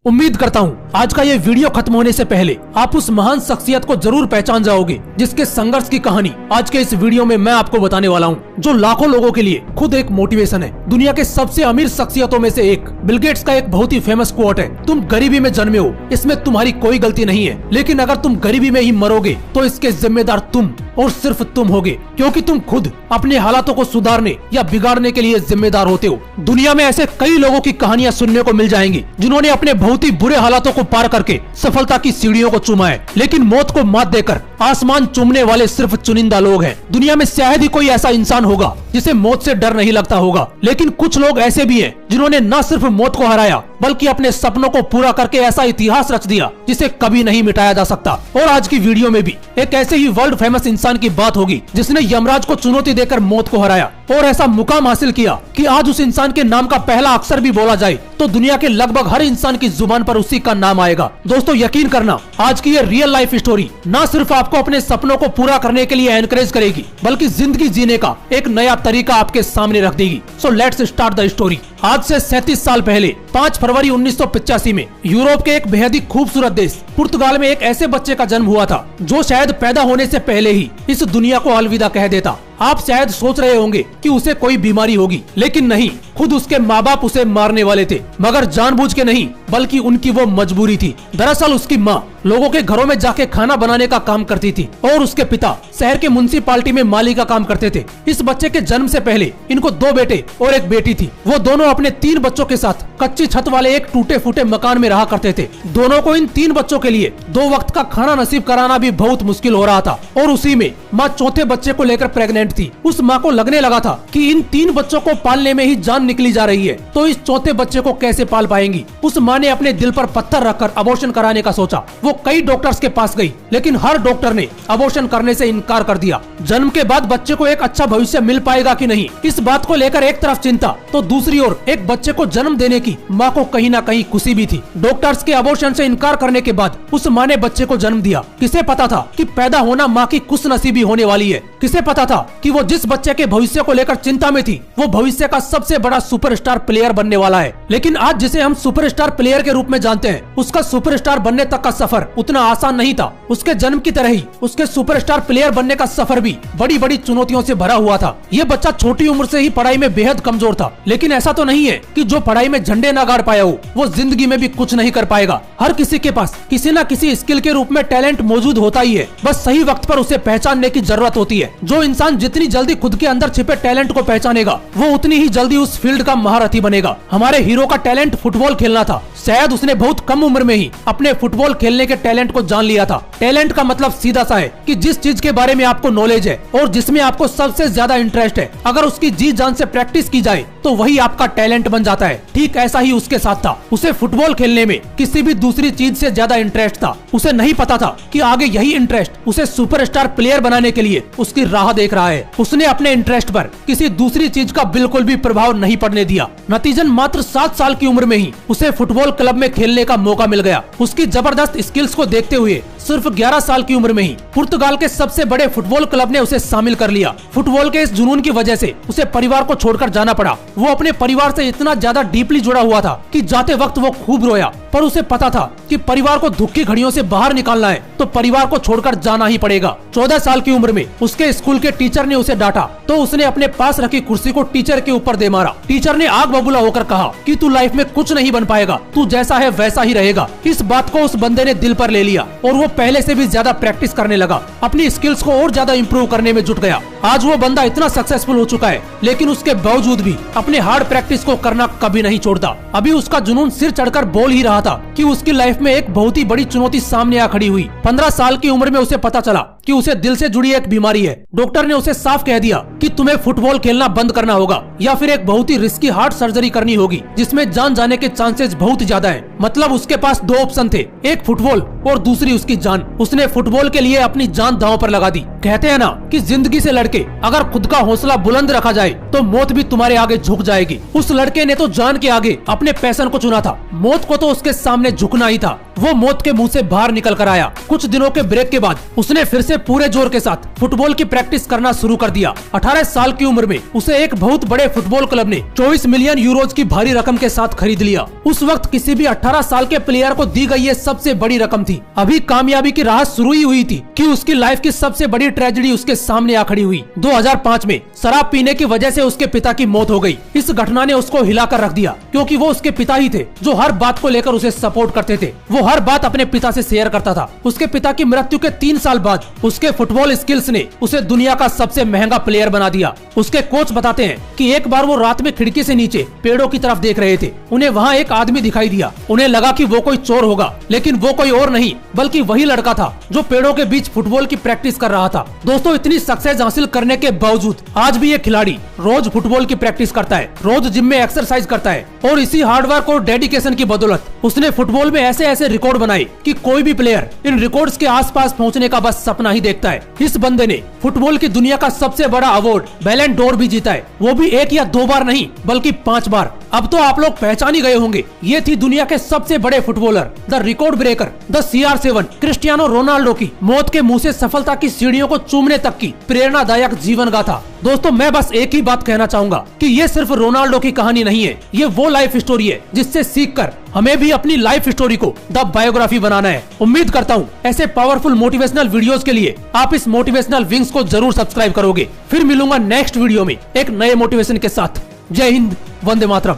उम्मीद करता हूँ आज का ये वीडियो खत्म होने से पहले आप उस महान शख्सियत को जरूर पहचान जाओगे जिसके संघर्ष की कहानी आज के इस वीडियो में मैं आपको बताने वाला हूँ, जो लाखों लोगों के लिए खुद एक मोटिवेशन है। दुनिया के सबसे अमीर शख्सियतों में से एक बिल गेट्स का एक बहुत ही फेमस कोट है, तुम गरीबी में जन्मे हो, इसमें तुम्हारी कोई गलती नहीं है, लेकिन अगर तुम गरीबी में ही मरोगे तो इसके जिम्मेदार तुम और सिर्फ तुम होगे, क्योंकि तुम खुद अपने हालातों को सुधारने या बिगाड़ने के लिए जिम्मेदार होते हो। दुनिया में ऐसे कई लोगों की कहानियां सुनने को मिल जाएंगी जिन्होंने अपने बहुत ही बुरे हालातों को पार करके सफलता की सीढ़ियों को चूमा है, लेकिन मौत को मात देकर आसमान चूमने वाले सिर्फ चुनिंदा लोग हैं। दुनिया में शायद ही कोई ऐसा इंसान होगा जिसे मौत से डर नहीं लगता होगा, लेकिन कुछ लोग ऐसे भी हैं जिन्होंने न सिर्फ मौत को हराया बल्कि अपने सपनों को पूरा करके ऐसा इतिहास रच दिया जिसे कभी नहीं मिटाया जा सकता। और आज की वीडियो में भी एक ऐसे ही वर्ल्ड फेमस इंसान की बात होगी जिसने यमराज को चुनौती देकर मौत को हराया और ऐसा मुकाम हासिल किया कि आज उस इंसान के नाम का पहला अक्षर भी बोला जाए तो दुनिया के लगभग हर इंसान की जुबान पर उसी का नाम आएगा। दोस्तों यकीन करना, आज की ये रियल लाइफ स्टोरी न सिर्फ आपको अपने सपनों को पूरा करने के लिए एनकरेज करेगी बल्कि जिंदगी जीने का एक नया तरीका आपके सामने रख देगी। So let's start the story. आज से 37 साल पहले 5 फरवरी 1985 में यूरोप के एक बेहद ही खूबसूरत देश पुर्तगाल में एक ऐसे बच्चे का जन्म हुआ था जो शायद पैदा होने से पहले ही इस दुनिया को अलविदा कह देता। आप शायद सोच रहे होंगे कि उसे कोई बीमारी होगी, लेकिन नहीं, खुद उसके माँ बाप उसे मारने वाले थे, मगर जानबूझ के नहीं बल्कि उनकी वो मजबूरी थी। दरअसल उसकी माँ लोगों के घरों में जाके खाना बनाने का काम करती थी और उसके पिता शहर के म्युनिसिपालिटी में माली का काम करते थे। इस बच्चे के जन्म से पहले इनको 2 बेटे और एक बेटी थी। वो दोनों अपने 3 बच्चों के साथ कच्ची छत वाले एक टूटे फूटे मकान में रहा करते थे। दोनों को इन 3 बच्चों के लिए 2 वक्त का खाना नसीब कराना भी बहुत मुश्किल हो रहा था और उसी में माँ चौथे बच्चे को लेकर प्रेग्नेंट थी। उस माँ को लगने लगा था कि इन 3 बच्चों को पालने में ही जान निकली जा रही है, तो इस चौथे बच्चे को कैसे पाल पाएंगी। उस माँ ने अपने दिल पर पत्थर रखकर अबॉर्शन कराने का सोचा। वो कई डॉक्टर्स के पास गई, लेकिन हर डॉक्टर ने अबॉर्शन करने से इनकार कर दिया। जन्म के बाद बच्चे को एक अच्छा भविष्य मिल पाएगा कि नहीं, इस बात को लेकर एक तरफ चिंता तो दूसरी ओर एक बच्चे को जन्म देने की माँ को कहीं ना कहीं खुशी भी थी। डॉक्टर्स के अबॉर्शन से इनकार करने के बाद उस माँ ने बच्चे को जन्म दिया। किसे पता था कि पैदा होना माँ की खुशनसीबी होने वाली है। किसे पता था कि वो जिस बच्चे के भविष्य को लेकर चिंता में थी वो भविष्य का सबसे बड़ा सुपरस्टार प्लेयर बनने वाला है। लेकिन आज जिसे हम सुपरस्टार प्लेयर के रूप में जानते हैं, उसका सुपरस्टार बनने तक का सफर उतना आसान नहीं था। उसके जन्म की तरह ही उसके सुपरस्टार प्लेयर बनने का सफर भी बड़ी बड़ी चुनौतियों से भरा हुआ था। ये बच्चा छोटी उम्र से ही पढ़ाई में बेहद कमजोर था, लेकिन ऐसा तो नहीं है कि जो पढ़ाई में झंडे ना गाड़ पाया हो वो जिंदगी में भी कुछ नहीं कर पाएगा। हर किसी के पास किसी न किसी स्किल के रूप में टैलेंट मौजूद होता ही है, बस सही वक्त पर उसे पहचानने की जरूरत होती है। जो इंसान जितनी जल्दी खुद के अंदर छिपे टैलेंट को पहचानेगा वो उतनी ही जल्दी उस फील्ड का महारथी बनेगा। हमारे हीरो का टैलेंट फुटबॉल खेलना था। शायद उसने बहुत कम उम्र में ही अपने फुटबॉल खेलने के टैलेंट को जान लिया था। टैलेंट का मतलब सीधा सा है कि जिस चीज के बारे में आपको नॉलेज है और जिसमें आपको सबसे ज्यादा इंटरेस्ट है, अगर उसकी जी जान से प्रैक्टिस की जाए तो वही आपका टैलेंट बन जाता है। ठीक ऐसा ही उसके साथ था। उसे फुटबॉल खेलने में किसी भी दूसरी चीज से ज्यादा इंटरेस्ट था। उसे नहीं पता था कि आगे यही इंटरेस्ट उसे सुपरस्टार प्लेयर बनाने के लिए उसकी राह देख रहा है। उसने अपने इंटरेस्ट पर किसी दूसरी चीज का बिल्कुल भी प्रभाव नहीं पड़ने दिया। नतीजन मात्र 7 साल की उम्र में ही उसे फुटबॉल क्लब में खेलने का मौका मिल गया। उसकी जबरदस्त स्किल्स को देखते हुए सिर्फ 11 साल की उम्र में ही पुर्तगाल के सबसे बड़े फुटबॉल क्लब ने उसे शामिल कर लिया। फुटबॉल के इस जुनून की वजह से उसे परिवार को छोड़कर जाना पड़ा। वो अपने परिवार से इतना ज्यादा डीपली जुड़ा हुआ था कि जाते वक्त वो खूब रोया, पर उसे पता था कि परिवार को दुख की घड़ियों से बाहर निकालना है तो परिवार को छोड़कर जाना ही पड़ेगा। 14 साल की उम्र में उसके स्कूल के टीचर ने उसे डांटा तो उसने अपने पास रखी कुर्सी को टीचर के ऊपर दे मारा। टीचर ने आग बबूला होकर कहा कि तू लाइफ में कुछ नहीं बन पाएगा, तू जैसा है वैसा ही रहेगा। इस बात को उस बंदे ने दिल पर ले लिया और वो पहले से भी ज्यादा प्रैक्टिस करने लगा, अपनी स्किल्स को और ज्यादा इंप्रूव करने में जुट गया। आज वो बंदा इतना सक्सेसफुल हो चुका है, लेकिन उसके बावजूद भी अपने हार्ड प्रैक्टिस को करना कभी नहीं छोड़ता। अभी उसका जुनून सिर चढ़कर बोल ही रहा था कि उसकी लाइफ में एक बहुत ही बड़ी चुनौती सामने आ खड़ी हुई। 15 साल की उम्र में उसे पता चला कि उसे दिल से जुड़ी एक बीमारी है। डॉक्टर ने उसे साफ कह दिया कि तुम्हें फुटबॉल खेलना बंद करना होगा या फिर एक बहुत ही रिस्की हार्ट सर्जरी करनी होगी जिसमें जान जाने के चांसेस बहुत ज्यादा हैं। मतलब उसके पास 2 ऑप्शन थे, एक फुटबॉल और दूसरी उसकी जान। उसने फुटबॉल के लिए अपनी जान दांव पर लगा दी। कहते हैं ना कि जिंदगी से लड़के अगर खुद का हौसला बुलंद रखा जाए तो मौत भी तुम्हारे आगे झुक जाएगी। उस लड़के ने तो जान के आगे अपने पैशन को चुना था। मौत को तो उसके सामने झुकना ही था। वो मौत के मुंह से बाहर निकल कर आया। कुछ दिनों के ब्रेक के बाद उसने फिर से पूरे जोर के साथ फुटबॉल की प्रैक्टिस करना शुरू कर दिया। 18 साल की उम्र में उसे एक बहुत बड़े फुटबॉल क्लब ने 24 मिलियन यूरोज की भारी रकम के साथ खरीद लिया। उस वक्त किसी भी 18 साल के प्लेयर को दी गई ये सबसे बड़ी रकम थी। अभी कामयाबी की राह शुरू ही हुई थी कि उसकी लाइफ की सबसे बड़ी ट्रेजेडी उसके सामने आ खड़ी हुई। 2005 में शराब पीने की वजह से उसके पिता की मौत हो गई। इस घटना ने उसको हिलाकर रख दिया, क्योंकि वो उसके पिता ही थे जो हर बात को लेकर उसे सपोर्ट करते थे। वो हर बात अपने पिता से शेयर करता था। उसके पिता की मृत्यु के 3 साल बाद उसके फुटबॉल स्किल्स ने उसे दुनिया का सबसे महंगा प्लेयर बना दिया। उसके कोच बताते हैं कि एक बार वो रात में खिड़की से नीचे पेड़ों की तरफ देख रहे थे। उन्हें वहाँ एक आदमी दिखाई दिया। उन्हें लगा कि वो कोई चोर होगा, लेकिन वो कोई और नहीं बल्कि वही लड़का था जो पेड़ों के बीच फुटबॉल की प्रैक्टिस कर रहा था। दोस्तों, इतनी सक्सेस हासिल करने के बावजूद आज भी ये खिलाड़ी रोज फुटबॉल की प्रैक्टिस करता है, रोज जिम में एक्सरसाइज करता है और इसी हार्डवर्क और डेडिकेशन की बदौलत उसने फुटबॉल में ऐसे ऐसे रिकॉर्ड बनाए कि कोई भी प्लेयर इन रिकॉर्ड्स के आसपास पहुंचने का बस सपना ही देखता है। इस बंदे ने फुटबॉल की दुनिया का सबसे बड़ा अवार्ड बैलन डोर भी जीता है, वो भी 1 या 2 बार नहीं बल्कि 5 बार। अब तो आप लोग पहचान ही गए होंगे, ये थी दुनिया के सबसे बड़े footballer, the record breaker, the CR7 Cristiano Ronaldo की मौत के मुंह से सफलता की सीढ़ियों को चूमने तक की प्रेरणादायक जीवन गाथा। दोस्तों, मैं बस एक ही बात कहना चाहूंगा कि ये सिर्फ रोनाल्डो की कहानी नहीं है, ये वो लाइफ स्टोरी है जिससे सीखकर हमें भी अपनी लाइफ स्टोरी को द बायोग्राफी बनाना है। उम्मीद करता हूँ ऐसे पावरफुल मोटिवेशनल वीडियोस के लिए आप इस मोटिवेशनल विंग्स को जरूर सब्सक्राइब करोगे। फिर मिलूंगा नेक्स्ट वीडियो में एक नए मोटिवेशन के साथ। जय हिंद, वंदे मातरम।